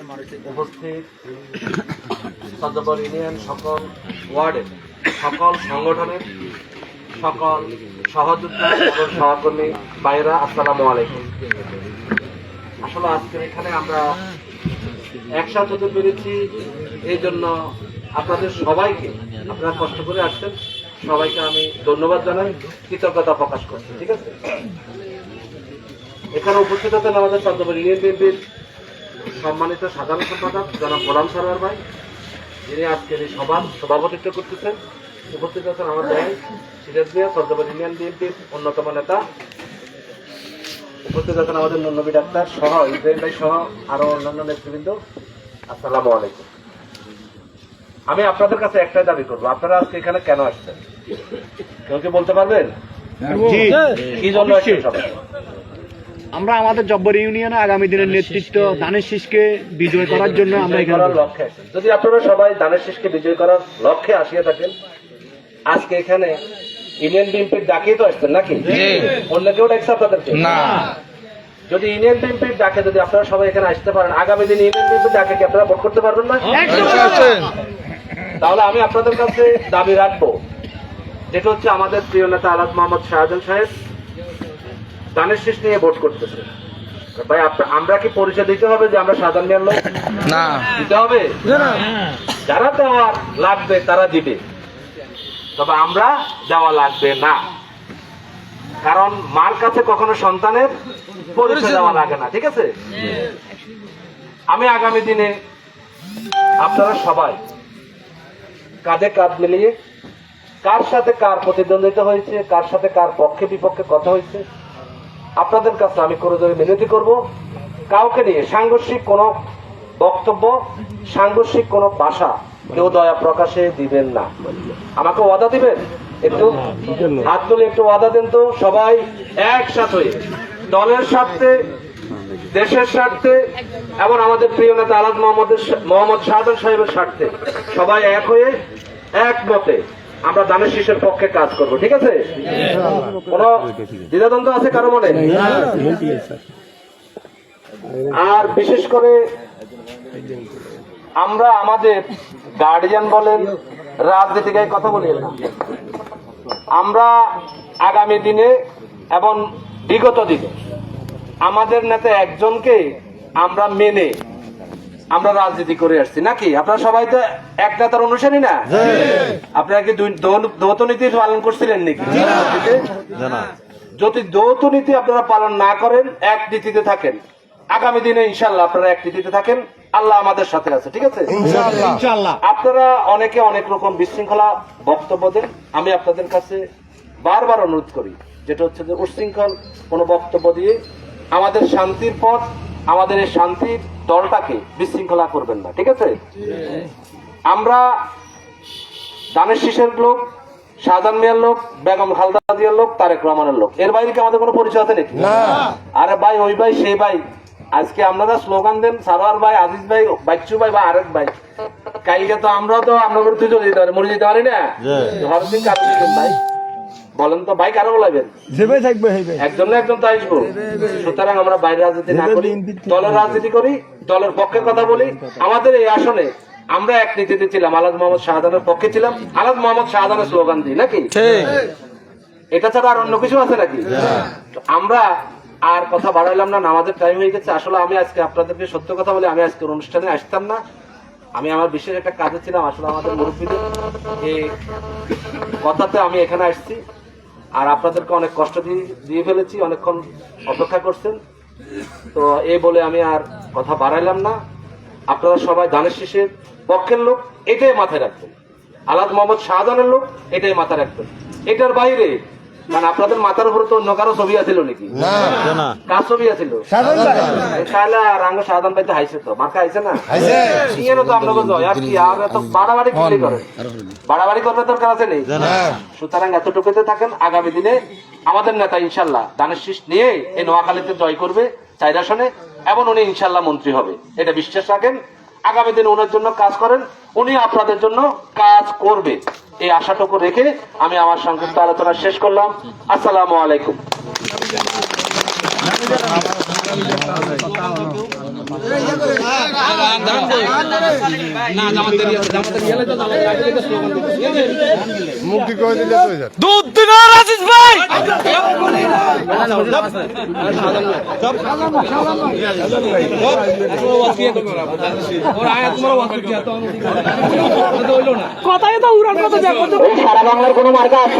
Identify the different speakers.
Speaker 1: উপস্থিত সদবর ইউনিয়ন সকল ওয়ার্ডের সকল সংগঠনের সকল সহযোদ্ধা এবং সহকর্মী ভাইরা, আসসালামু আলাইকুম। আসলে আজকের এখানে আমরা একসাথে হতে পেরেছি, এই জন্য আপনাদের সবাইকে, আপনারা কষ্ট করে আসছেন, সবাইকে আমি ধন্যবাদ জানাই, কৃতজ্ঞতা প্রকাশ করছি। ঠিক আছে, এখানে উপস্থিত আছেন আমাদের সদবর ইউনিয়ন বিএনপির সম্মানিত সাধারণ সম্পাদক জনাব গোলাম সরোয়ার ভাই, যিনি আজকের এই সভাপতিত্ব করতেছেন। উপস্থিত আছেন আমাদের সিরাজ মিয়া, সদবর ইউনিয়ন বিএনপির অন্যতম নেতা। উপস্থিত আছেন আমাদের নবী ডাক্তার সহ, ইব্রাহিম ভাই সহ আরো অন্যান্য নেতৃবৃন্দ। আসসালামু আলাইকুম। আমি আপনাদের কাছে একটাই দাবি করবো, আপনারা আজকে এখানে কেন আসছেন? কেউ কি বলতে পারবেন কি জন্য আসছেন? সবাই
Speaker 2: আমরা আমাদের জব্বর ইউনিয়নে আগামী দিনের নেতৃত্ব ধানের শীষকে বিজয় করার জন্য আমরা এখানে
Speaker 1: লক্ষ্যে আসেন। যদি আপনারা সবাই ধানের শীষকে বিজয় করার লক্ষ্যে আসিয়া থাকেন, আজকে এখানে ইউনিয়ন বিএনপির ডাকেই তো আসছেন নাকি? অন্য কেউ ডাকছে আপনাদেরকে না? যদি ইউনিয়ন বিএনপির ডাকে যদি আপনারা সবাই এখানে আসতে পারেন, আগামী দিন ইউনিয়ন বিএনপির ডাকে কি আপনারা ভোট করতে পারবেন না? তাহলে আমি আপনাদের কাছে দাবি রাখবো, যেটা হচ্ছে আমাদের প্রিয় নেতা আলাদ মোহাম্মদ শাহজাহান সাহেব ধানের শীষ নিয়ে ভোট করতেছে। ভাই আমরা কি পরিচয় দিতে হবে যে আমরা সাধারণ জ্ঞান লোক? না, দিতে হবে। যারা দেওয়ার লাগবে তারা দিবে, তবে আমরা দেওয়া লাগবে না। কারণ মার কাছে কখনো সন্তানের পরিচয় দেওয়া লাগে না। ঠিক আছে, আমি আগামী দিনে আপনারা সবাই কাঁধে কাঁধ মিলিয়ে, কার সাথে কার প্রতিদ্বন্দ্বিতা হয়েছে, কার সাথে কার পক্ষে বিপক্ষে কথা হয়েছে, আপনাদের কাছে আমি করে ধরে মিনতি করব, কাউকে নিয়ে সাংঘর্ষিক কোনো বক্তব্য, সাংঘর্ষিক কোনো ভাষা কেউ দয়া প্রকাশে দিবেন না। আমাকে ওয়াদা দিবেন, একটু হাত তুলে একটু ওয়াদা দেন তো সবাই একসাথে হয়ে, দলের স্বার্থে, দেশের স্বার্থে এবং আমাদের প্রিয় নেতা আলাদ মোহাম্মদ শাহজাহান সাহেবের স্বার্থে সবাই এক হয়ে একমতে আমরা ধানের শীষের পক্ষে কাজ করব। ঠিক আছে, কোন দ্বিধাদ্বন্দ্ব আছে কারো মনে? আর বিশেষ করে আমরা আমাদের গার্ডিয়ান বলেন, রাজনীতিকে কথা বলি না, আমরা আগামী দিনে এবং বিগত দিনে আমাদের নেতা একজনকে আমরা মেনে আমরা রাজনীতি করে আসছি নাকি? আপনারা সবাই তো এক নেতার অনুসারী না? আপনারা কি দ্বৈত নীতি পালন করছিলেন নাকি? যদি দ্বৈত নীতি আপনারা পালন না করেন, এক নীতিতে থাকেন, আগামী দিনে ইনশাল্লাহ আপনারা এক নীতিতে থাকেন, আল্লাহ আমাদের সাথে আছে। ঠিক আছে, আপনারা অনেকে অনেক রকম বিশৃঙ্খলা বক্তব্য দেন, আমি আপনাদের কাছে বারবার অনুরোধ করি, যেটা হচ্ছে যে উচ্ছৃঙ্খল কোনো বক্তব্য দিয়ে আমাদের শান্তির পথ, আমাদের এই শান্তির দলটাকে বিশৃঙ্খলা করবেন না। ঠিক আছে, আমরা ধানের শীষের লোক, শাহজাহান মিয়ার লোক, বেগম খালেদা জিয়ার লোক, তারেক রহমানের লোক, এর বাইরে কি আমাদের কোনো পরিচয় আছে নাকি? আরে ভাই, ওই ভাই সেই ভাই, আজকে আপনারা স্লোগান দেন সারোয়ার ভাই, আজিজ ভাই, বাচ্চু ভাই বা আরেক ভাই, কালকে তো আমরাও তো আপনাদের তুই চলে যেতে পারি, মরে যেতে পারি না? হরদিন কাজ ভাই বলেন তো, ভাই কারো বলাবেন? একজন না একজন তো আসবো। সুতরাং আমরা বাইরের রাজনীতি না করি, দলের রাজনীতি করি, দলের পক্ষে কথা বলি। আমাদের এই আসনে আমরা এক নীতিতে ছিলাম, আলাদ মোহাম্মদ শাহজাহানের পক্ষে ছিলাম, আলাদ মোহাম্মদ শাহজাহানের স্লোগান দিই নাকি? এটা ছাড়া আর অন্য কিছু আছে নাকি? আমরা আর কথা বাড়াইলাম না, নামাজের টাইম হয়ে গেছে। আসলে আমি আজকে আপনাদেরকে সত্য কথা বলি, আমি আজকে অনুষ্ঠানে আসতাম না, আমি আমার বিশেষ একটা কাজে ছিলাম। আসলে আমাদের মুরব্বীদের এই কথাতে আমি এখানে আসছি, আর আপনাদেরকে অনেক কষ্ট দিয়ে ফেলেছি, অনেকক্ষণ অপেক্ষা করছেন, তো এই বলে আমি আর কথা বাড়াইলাম না। আপনারা সবাই ধানের শীষের পক্ষের লোক, এটাই মাথায় রাখবেন। আলাদ মোহাম্মদ শাহজাহানের লোক, এটাই মাথায় রাখবেন। এটার বাইরে মানে আপনাদের মাথার উপরে তো অন্য কারো ছবি আছিল নাকি? কার ছবি আছিল? তাহলে আর আঙ্গ শাহজাহান ভাই তো হাইছে, তো মার্কা হাইছে না? ইয়েরও তো আপনাকে জয়, আর কি আর এত বাড়াবাড়ি কি করে? বাড়াবাড়ি করবে দরকার আছে নেই? সুতরাং এতটুকুতে থাকেন, আগামী দিনে আমাদের নেতা ইনশাল্লাহ ধানের শীষ নিয়ে এই নোয়াখালীতে জয় করবে 4 আসনে, এবং উনি ইনশাল্লাহ মন্ত্রী হবে, এটা বিশ্বাস রাখেন। আগামী দিনে ওনার জন্য কাজ করেন, উনি আপনাদের জন্য কাজ করবে, এই আশাটুকু রেখে আমি আমার সংক্ষিপ্ত আলোচনা শেষ করলাম। আসসালামু আলাইকুম।
Speaker 3: দুধ দিন রাজিস ভাই
Speaker 4: সারা বাংলার কোনো মার্কা আছে